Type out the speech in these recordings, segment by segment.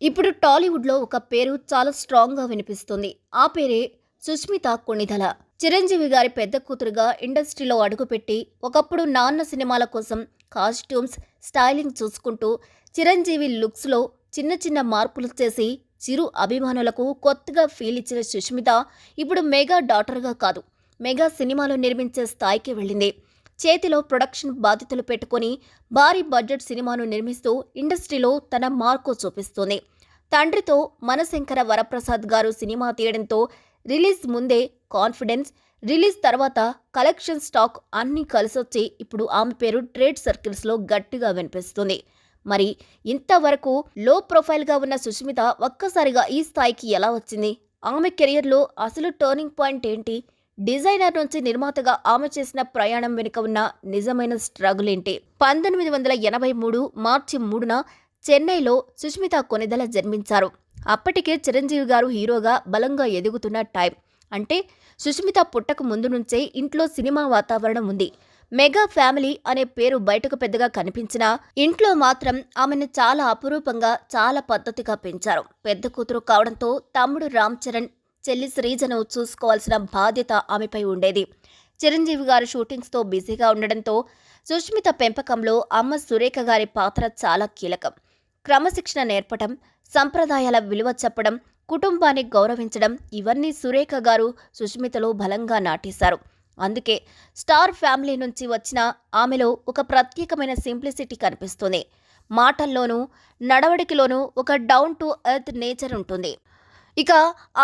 ఇప్పుడు టాలీవుడ్‌లో ఒక పేరు చాలా స్ట్రాంగ్‌గా వినిపిస్తుంది. ఆ పేరే సుష్మిత కొణిదెల. చిరంజీవి గారి పెద్ద కూతురుగా ఇండస్ట్రీలో అడుగుపెట్టి, ఒకప్పుడు నాన్న సినిమాల కోసం కాస్ట్యూమ్స్, స్టైలింగ్ చూసుకుంటూ, చిరంజీవి లుక్స్‌లో చిన్న చిన్న మార్పులు చేసి, చిరు అభిమానులకు కొత్తగా ఫీల్ ఇచ్చిన సుష్మిత, ఇప్పుడు మెగా డాటర్‌గా కాదు, మెగా సినిమాలు నిర్మించే స్థాయికి వెళ్ళింది. చేతిలో ప్రొడక్షన్ బాధ్యతలు పెట్టుకొని భారీ బడ్జెట్ సినిమాను నిర్మిస్తూ ఇండస్ట్రీలో తన మార్కు చూపిస్తోంది. తండ్రితో మనశంకర వరప్రసాద్ గారు సినిమా తీయడంతో రిలీజ్ ముందే కాన్ఫిడెన్స్, రిలీజ్ తర్వాత కలెక్షన్ స్టాక్ అన్నీ కలిసొచ్చి ఇప్పుడు ఆమె పేరు ట్రేడ్ సర్కిల్స్లో గట్టిగా వినిపిస్తుంది. మరి ఇంతవరకు లో ప్రొఫైల్గా ఉన్న సుష్మిత ఒక్కసారిగా ఈ స్థాయికి ఎలా వచ్చింది? ఆమె కెరియర్లో అసలు టర్నింగ్ పాయింట్ ఏంటి? డిజైనర్ నుంచి నిర్మాతగా ఆమె చేసిన ప్రయాణం వెనుక ఉన్న నిజమైన స్ట్రగుల్ ఏంటి? 1983 మార్చి 3న చెన్నైలో సుష్మిత కొణిదెల జన్మించారు. అప్పటికే చిరంజీవి గారు హీరోగా బలంగా ఎదుగుతున్న టైం. అంటే సుష్మిత పుట్టక ముందు నుంచే ఇంట్లో సినిమా వాతావరణం ఉంది. మెగా ఫ్యామిలీ అనే పేరు బయటకు పెద్దగా కనిపించినా ఇంట్లో మాత్రం ఆమెను చాలా అపురూపంగా, చాలా పద్ధతిగా పెంచారు. పెద్ద కూతురు కావడంతో తమ్ముడు రామ్ చరణ్, చెల్లి శ్రీజను చూసుకోవాల్సిన బాధ్యత ఆమెపై ఉండేది. చిరంజీవి గారు షూటింగ్స్తో బిజీగా ఉండడంతో సుష్మిత పెంపకంలో అమ్మ సురేఖ గారి పాత్ర చాలా కీలకం. క్రమశిక్షణ నేర్పడం, సంప్రదాయాల విలువ చెప్పడం, కుటుంబాన్ని గౌరవించడం, ఇవన్నీ సురేఖ గారు సుష్మితలో బలంగా నాటేశారు. అందుకే స్టార్ ఫ్యామిలీ నుంచి వచ్చిన ఆమెలో ఒక ప్రత్యేకమైన సింప్లిసిటీ కనిపిస్తుంది. మాటల్లోనూ, నడవడికలోనూ ఒక డౌన్ టు ఎర్త్ నేచర్ ఉంటుంది. ఇక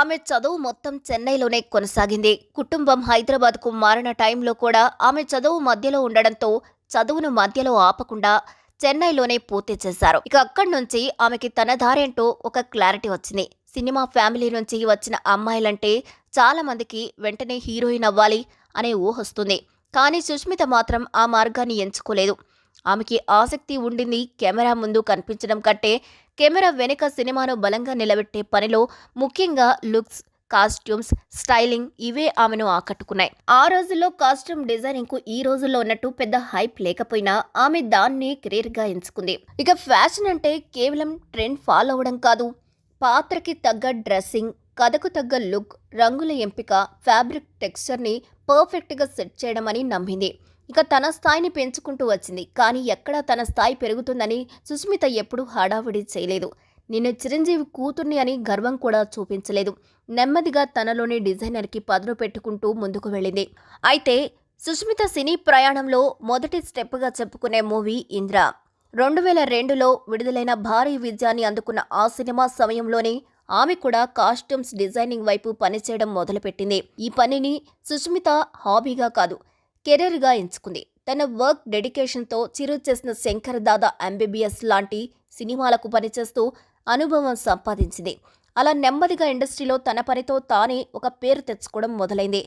ఆమె చదువు మొత్తం చెన్నైలోనే కొనసాగింది. కుటుంబం హైదరాబాద్కు మారిన టైంలో కూడా ఆమె చదువు మధ్యలో ఉండడంతో చదువును మధ్యలో ఆపకుండా చెన్నైలోనే పూర్తి చేశారు. ఇక అక్కడి నుంచి ఆమెకి తన దారేంటో ఒక క్లారిటీ వచ్చింది. సినిమా ఫ్యామిలీ నుంచి వచ్చిన అమ్మాయిలంటే చాలా మందికి వెంటనే హీరోయిన్ అవ్వాలి అనే ఊహొస్తుంది. కానీ సుష్మిత మాత్రం ఆ మార్గాన్ని ఎంచుకోలేదు. ఆమెకి ఆసక్తి ఉండింది కెమెరా ముందు కనిపించడం కంటే కెమెరా వెనుక సినిమాను బలంగా నిలబెట్టే పనిలో. ముఖ్యంగా లుక్స్, కాస్ట్యూమ్స్, స్టైలింగ్ ఇవే ఆమెను ఆకట్టుకున్నాయి. ఆ రోజుల్లో కాస్ట్యూమ్ డిజైనింగ్కు ఈ రోజుల్లో ఉన్నట్టు పెద్ద హైప్ లేకపోయినా ఆమె దాన్ని కెరీర్గా ఎంచుకుంది. ఇక ఫ్యాషన్ అంటే కేవలం ట్రెండ్ ఫాలో అవ్వడం కాదు, పాత్రకి తగ్గ డ్రెస్సింగ్, కథకు తగ్గ లుక్, రంగుల ఎంపిక, ఫ్యాబ్రిక్ టెక్స్చర్ని పర్ఫెక్ట్గా సెట్ చేయడం అని నమ్మింది. ఇక తన స్థాయిని పెంచుకుంటూ వచ్చింది. కానీ ఎక్కడా తన స్థాయి పెరుగుతుందని సుష్మిత ఎప్పుడూ హడావిడి చేయలేదు. నేను చిరంజీవి కూతుర్ని అని గర్వం కూడా చూపించలేదు. నెమ్మదిగా తనలోని డిజైనర్కి పదును పెట్టుకుంటూ ముందుకు వెళ్ళింది. అయితే సుష్మిత సినీ ప్రయాణంలో మొదటి స్టెప్గా చెప్పుకునే మూవీ ఇంద్ర. 2002లో విడుదలైన భారీ విజయాన్ని అందుకున్న ఆ సినిమా సమయంలోనే ఆమె కూడా కాస్ట్యూమ్స్ డిజైనింగ్ వైపు పనిచేయడం మొదలుపెట్టింది. ఈ పనిని సుష్మిత హాబీగా కాదు, కెరీర్గా ఎంచుకుంది. తన వర్క్ డెడికేషన్తో చిరు చేసిన శంకర్ దాదా ఎంబీబీఎస్ లాంటి సినిమాలకు పనిచేస్తూ అనుభవం సంపాదించింది. అలా నెమ్మదిగా ఇండస్ట్రీలో తన పనితో తానే ఒక పేరు తెచ్చుకోవడం మొదలైంది.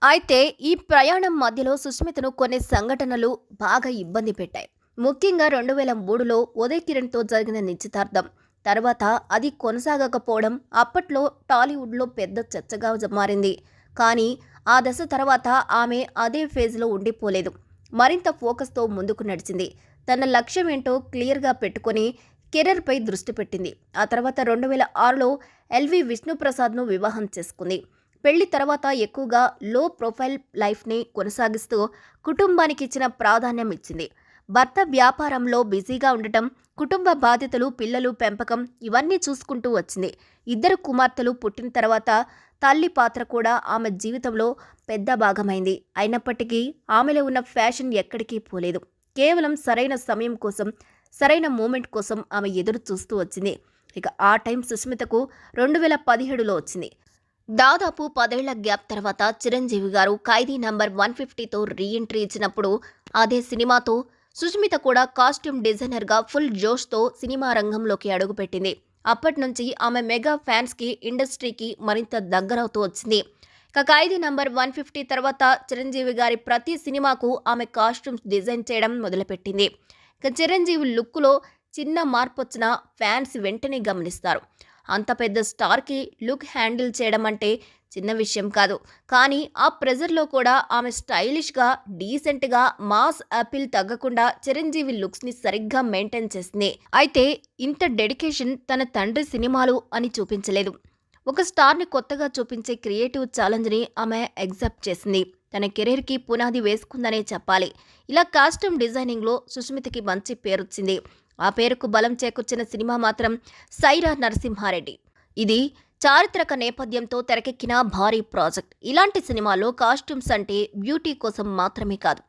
అయితే ఈ ప్రయాణం మధ్యలో సుష్మితను కొన్ని సంఘటనలు బాగా ఇబ్బంది పెట్టాయి. ముఖ్యంగా 2003లో ఉదయ్ కిరణ్తో జరిగిన నిశ్చితార్థం తర్వాత అది కొనసాగకపోవడం అప్పట్లో టాలీవుడ్లో పెద్ద చర్చగా మారింది. కానీ ఆ దశ తర్వాత ఆమె అదే ఫేజ్లో ఉండిపోలేదు. మరింత ఫోకస్తో ముందుకు నడిచింది. తన లక్ష్యం ఏంటో క్లియర్గా పెట్టుకొని కెరీర్పై దృష్టి పెట్టింది. ఆ తర్వాత 2006లో ఎల్వి విష్ణుప్రసాద్ను వివాహం చేసుకుంది. పెళ్లి తర్వాత ఎక్కువగా లో ప్రొఫైల్ లైఫ్ని కొనసాగిస్తూ కుటుంబానికి ఇచ్చిన ప్రాధాన్యం ఇచ్చింది. భర్త వ్యాపారంలో బిజీగా ఉండటం, కుటుంబ బాధ్యతలు, పిల్లలు పెంపకం ఇవన్నీ చూసుకుంటూ వచ్చింది. 2 కుమార్తెలు పుట్టిన తర్వాత తల్లి పాత్ర కూడా ఆమె జీవితంలో పెద్ద భాగమైంది. అయినప్పటికీ ఆమెలో ఉన్న ఫ్యాషన్ ఎక్కడికి పోలేదు. కేవలం సరైన సమయం కోసం, సరైన మూమెంట్ కోసం ఆమె ఎదురు చూస్తూ వచ్చింది. ఇక ఆ టైం సుష్మితకు 2017లో వచ్చింది. దాదాపు 10 ఏళ్ల గ్యాప్ తర్వాత చిరంజీవి గారు ఖైదీ నంబర్ 150తో రీఎంట్రీ ఇచ్చినప్పుడు అదే సినిమాతో సుష్మిత కూడా కాస్ట్యూమ్ డిజైనర్గా ఫుల్ జోష్తో సినిమా రంగంలోకి అడుగుపెట్టింది. అప్పటి నుంచి ఆమె మెగా ఫ్యాన్స్కి, ఇండస్ట్రీకి మరింత దగ్గరవుతూ వచ్చింది. ఇక ఖైదీ నంబర్ 150 తర్వాత చిరంజీవి గారి ప్రతి సినిమాకు ఆమె కాస్ట్యూమ్స్ డిజైన్ చేయడం మొదలుపెట్టింది. ఇక చిరంజీవి లుక్లో చిన్న మార్పు వచ్చినా ఫ్యాన్స్ వెంటనే గమనిస్తారు. అంత పెద్ద స్టార్కి లుక్ హ్యాండిల్ చేయడం అంటే చిన్న విషయం కాదు. కానీ ఆ ప్రెజర్‌లో కూడా ఆమె స్టైలిష్‌గా, డీసెంట్‌గా, మాస్ అపీల్ తగ్గకుండా చిరంజీవి లుక్స్‌ని సరిగ్గా మెయింటైన్ చేసింది. అయితే ఇంత డెడికేషన్ తన తండ్రి సినిమాలు అని చూపించలేదు. ఒక స్టార్‌ని కొత్తగా చూపించే క్రియేటివ్ ఛాలెంజ్‌ని ఆమె యాక్సెప్ట్ చేసింది. తన కెరీర్‌కి పునాది వేసుకుందనే చెప్పాలి. ఇలా కాస్ట్యూమ్ డిజైనింగ్‌లో సుష్మితకి మంచి పేరొచ్చింది. ఆ పేరుకు బలం చేకూర్చిన సినిమా మాత్రం సైరా నరసింహారెడ్డి. ఇది చారిత్రక నేపథ్యంతో తెరకెక్కిన భారీ ప్రాజెక్ట్. ఇలాంటి సినిమాల్లో కాస్ట్యూమ్స్ అంటే బ్యూటీ కోసం మాత్రమే కాదు,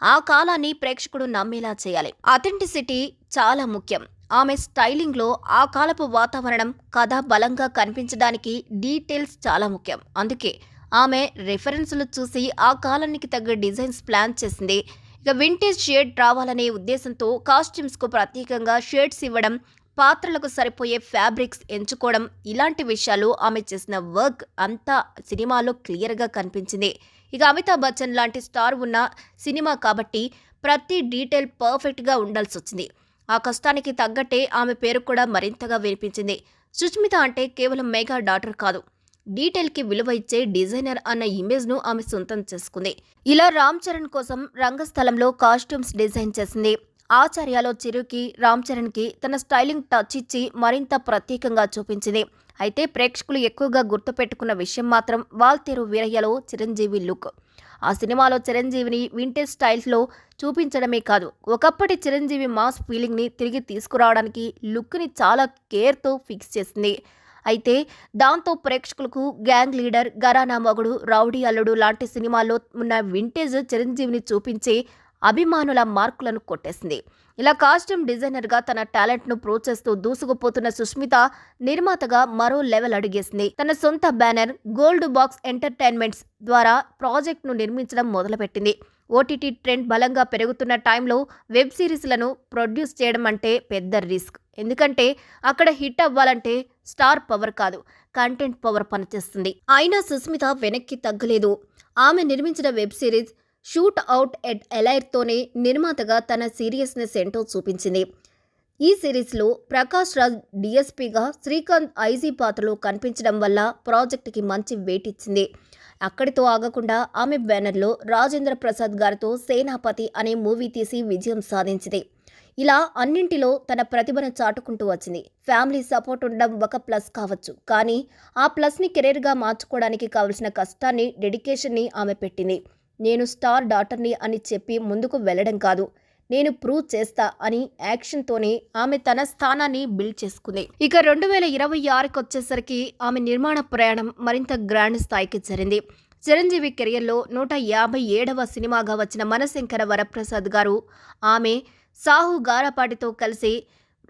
ఆ కాలాన్ని ప్రేక్షకుడు నమ్మేలా చేయాలి. అథెంటిసిటీ చాలా ముఖ్యం. ఆమె స్టైలింగ్లో ఆ కాలపు వాతావరణం, కథ బలంగా కనిపించడానికి డీటెయిల్స్ చాలా ముఖ్యం. అందుకే ఆమె రెఫరెన్సులు చూసి ఆ కాలానికి తగ్గ డిజైన్స్ ప్లాన్ చేసింది. ఇక వింటేజ్ షేడ్ రావాలనే ఉద్దేశంతో కాస్ట్యూమ్స్కు ప్రత్యేకంగా షేడ్స్ ఇవ్వడం, పాత్రలకు సరిపోయే ఫ్యాబ్రిక్స్ ఎంచుకోవడం, ఇలాంటి విషయాలు ఆమె చేసిన వర్క్ అంతా సినిమాలో క్లియర్గా కనిపించింది. ఇక అమితాబ్ బచ్చన్ లాంటి స్టార్ ఉన్న సినిమా కాబట్టి ప్రతి డీటెయిల్ పర్ఫెక్ట్గా ఉండాల్సి వచ్చింది. ఆ కష్టానికి తగ్గట్టే ఆమె పేరు కూడా మరింతగా వినిపించింది. సుష్మిత అంటే కేవలం మెగా డాటర్ కాదు, డీటెయిల్కి విలువ ఇచ్చే డిజైనర్ అన్న ఇమేజ్ను ఆమె సొంతం చేసుకుంది. ఇలా రామ్ చరణ్ కోసం రంగస్థలంలో కాస్ట్యూమ్స్ డిజైన్ చేసింది. ఆచార్యలో చిరుకి, రామ్ చరణ్కి తన స్టైలింగ్ టచ్ ఇచ్చి మరింత ప్రత్యేకంగా చూపించింది. అయితే ప్రేక్షకులు ఎక్కువగా గుర్తుపెట్టుకున్న విషయం మాత్రం వాల్తేరు వీరయ్యలో చిరంజీవి లుక్. ఆ సినిమాలో చిరంజీవిని వింటేజ్ స్టైల్స్లో చూపించడమే కాదు, ఒకప్పటి చిరంజీవి మాస్ ఫీలింగ్ని తిరిగి తీసుకురావడానికి లుక్ని చాలా కేర్తో ఫిక్స్ చేసింది. అయితే దాంతో ప్రేక్షకులకు గ్యాంగ్ లీడర్, ఘరానా మొగుడు, రౌడీ అల్లుడు లాంటి సినిమాల్లో ఉన్న వింటేజ్ చిరంజీవిని చూపించి అభిమానుల మార్కులను కొట్టేసింది. ఇలా కాస్ట్యూమ్ డిజైనర్గా తన టాలెంట్ను ప్రూవ్ చేస్తూ దూసుకుపోతున్న సుష్మిత నిర్మాతగా మరో లెవెల్ అడిగేసింది. తన సొంత బ్యానర్ గోల్డ్ బాక్స్ ఎంటర్టైన్మెంట్స్ ద్వారా ప్రాజెక్ట్ను నిర్మించడం మొదలుపెట్టింది. ఓటీటీ ట్రెండ్ బలంగా పెరుగుతున్న టైంలో వెబ్ సిరీస్లను ప్రొడ్యూస్ చేయడం అంటే పెద్ద రిస్క్. ఎందుకంటే అక్కడ హిట్ అవ్వాలంటే స్టార్ పవర్ కాదు, కంటెంట్ పవర్ పనిచేస్తుంది. అయినా సుస్మిత వెనక్కి తగ్గలేదు. ఆమె నిర్మించిన web series shoot out at ఎలైర్తోనే నిర్మాతగా తన సీరియస్నెస్ ఏంటో చూపించింది. ఈ సిరీస్లో ప్రకాష్ రాజ్ డిఎస్పీగా, శ్రీకాంత్ ఐజీ పాత్రలో కనిపించడం వల్ల ప్రాజెక్టుకి మంచి వెయిట్ ఇచ్చింది. అక్కడితో ఆగకుండా ఆమె బ్యానర్లో రాజేంద్ర ప్రసాద్ గారితో సేనాపతి అనే మూవీ తీసి విజయం సాధించింది. ఇలా అన్నింటిలో తన ప్రతిభను చాటుకుంటూ వచ్చింది. ఫ్యామిలీ సపోర్ట్ ఉండడం ఒక ప్లస్ కావచ్చు, కానీ ఆ ప్లస్ని కెరీర్గా మార్చుకోవడానికి కావలసిన కష్టాన్ని, డెడికేషన్ని ఆమె పెట్టింది. నేను స్టార్ డాటర్ని అని చెప్పి ముందుకు వెళ్లడం కాదు, నేను ప్రూవ్ చేస్తా అని యాక్షన్తోనే ఆమె తన స్థానాన్ని బిల్డ్ చేసుకుంది. ఇక 2026 వచ్చేసరికి ఆమె నిర్మాణ ప్రయాణం మరింత గ్రాండ్ స్థాయికి చేరింది. చిరంజీవి కెరియర్లో 157వ సినిమాగా వచ్చిన మనశంకర వరప్రసాద్ గారు ఆమె సాహు గారపాటితో కలిసి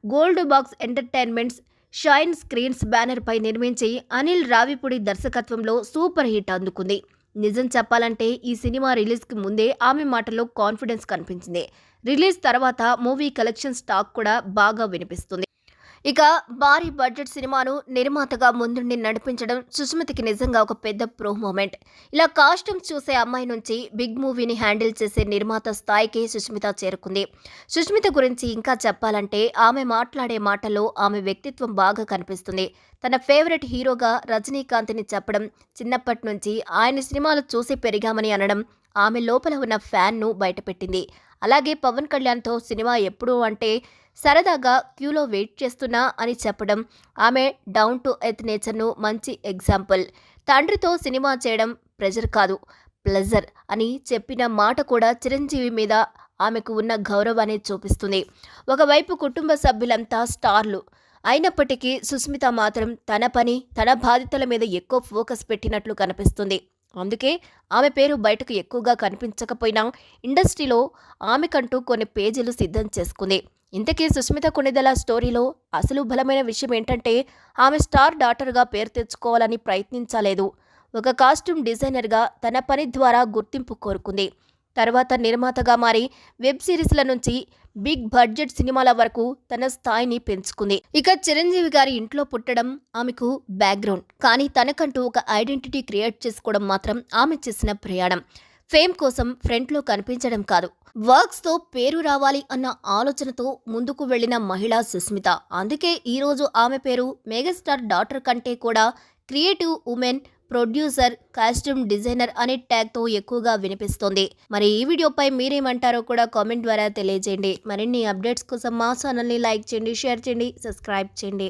Gold Box Entertainments, Shine Screens బ్యానర్పై నిర్మించి అనిల్ రావిపూడి దర్శకత్వంలో సూపర్ హిట్ అందుకుంది. నిజం చెప్పాలంటే ఈ సినిమా రిలీజ్కి ముందే ఆమె మాటలో కాన్ఫిడెన్స్ కనిపించింది. రిలీజ్ తర్వాత మూవీ కలెక్షన్ టాక్ కూడా బాగా వినిపిస్తుంది. ఇక భారీ బడ్జెట్ సినిమాను నిర్మాతగా ముందుండి నడిపించడం సుష్మితకి నిజంగా ఒక పెద్ద ప్రో మూమెంట్. ఇలా కాస్ట్యూమ్స్ చూసే అమ్మాయి నుంచి బిగ్ మూవీని హ్యాండిల్ చేసే నిర్మాత స్థాయికి సుష్మిత చేరుకుంది. సుష్మిత గురించి ఇంకా చెప్పాలంటే ఆమె మాట్లాడే మాటల్లో ఆమె వ్యక్తిత్వం బాగా కనిపిస్తుంది. తన ఫేవరెట్ హీరోగా రజనీకాంత్ని చెప్పడం, చిన్నప్పటి నుంచి ఆయన సినిమాలు చూసి పెరిగామని అనడం ఆమె లోపల ఉన్న ఫ్యాన్ను బయటపెట్టింది. అలాగే పవన్ కళ్యాణ్తో సినిమా ఎప్పుడు అంటే సరదాగా క్యూలో వెయిట్ చేస్తున్నా అని చెప్పడం ఆమె డౌన్ టు ఎర్త్ నేచర్ను మంచి ఎగ్జాంపుల్. తండ్రితో సినిమా చేయడం ప్రెజర్ కాదు, ప్లెజర్ అని చెప్పిన మాట కూడా చిరంజీవి మీద ఆమెకు ఉన్న గౌరవాన్ని చూపిస్తుంది. ఒకవైపు కుటుంబ సభ్యులంతా స్టార్లు అయినప్పటికీ సుస్మిత మాత్రం తన పని, తన బాధ్యతల మీద ఎక్కువ ఫోకస్ పెట్టినట్లు కనిపిస్తుంది. అందుకే ఆమె పేరు బయటకు ఎక్కువగా కనిపించకపోయినా ఇండస్ట్రీలో ఆమెకంటూ కొన్ని పేజీలు సిద్ధం చేసుకుంది. ఇంతకీ సుష్మిత కొణిదెల స్టోరీలో అసలు బలమైన విషయం ఏంటంటే ఆమె స్టార్ డాటర్గా పేరు తెచ్చుకోవాలని ప్రయత్నించలేదు. ఒక కాస్ట్యూమ్ డిజైనర్గా తన పని ద్వారా గుర్తింపు కోరుకుంది. తర్వాత నిర్మాతగా మారి వెబ్ సిరీస్ల నుంచి బిగ్ బడ్జెట్ సినిమాల వరకు తన స్థాయిని పెంచుకుంది. ఇక చిరంజీవి గారి ఇంట్లో పుట్టడం ఆమెకు బ్యాక్గ్రౌండ్, కానీ తనకంటూ ఒక ఐడెంటిటీ క్రియేట్ చేసుకోవడం మాత్రం ఆమె చేసిన ప్రయాణం. ఫేమ్ కోసం ఫ్రంట్లో కనిపించడం కాదు, వర్క్స్తో పేరు రావాలి అన్న ఆలోచనతో ముందుకు వెళ్లిన మహిళ సుస్మిత. అందుకే ఈరోజు ఆమె పేరు మెగాస్టార్ డాటర్ కంటే కూడా creative women, producer, costume designer అనే ట్యాగ్తో ఎక్కువగా వినిపిస్తోంది. మరి ఈ వీడియోపై మీరేమంటారో కూడా కామెంట్ ద్వారా తెలియజేయండి. మరిన్ని అప్డేట్స్ కోసం మా ఛానల్ని లైక్ చేయండి, షేర్ చేయండి, సబ్స్క్రైబ్ చేయండి.